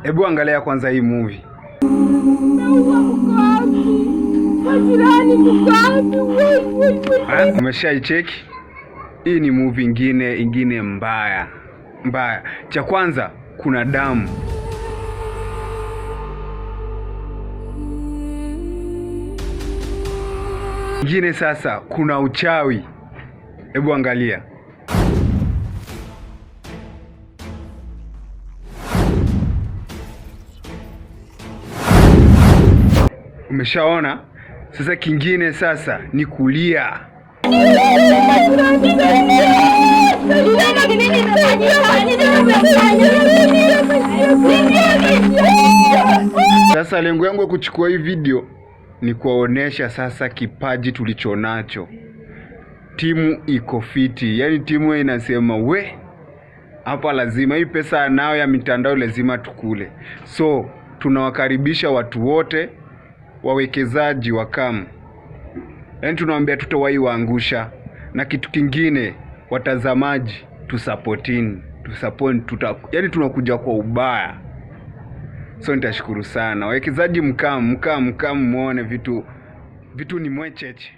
Hebu angalia kwanza hii movie. Umeshaicheki? Hii ni movie ingine mbaya. Cha kwanza kuna damu. Ingine sasa kuna uchawi. Hebu angalia. Umeshaona? Sasa kingine sasa ni kulia. Sasa lengo yangu ya kuchukua hii video ni kuwaonesha sasa kipaji tulichonacho. Timu iko fiti. Yaani timu inasema hapa lazima hii pesa nao ya mitandao lazima tukule. So tunawakaribisha watu wote, wawekezaji wa Kam. Yaani tunawaambia tutawahi waangusha. Na kitu kingine, watazamaji tusupportini. Yaani tunakuja kwa ubaya. So nitashukuru sana. Wawekezaji mkam muone vitu ni mwecheche.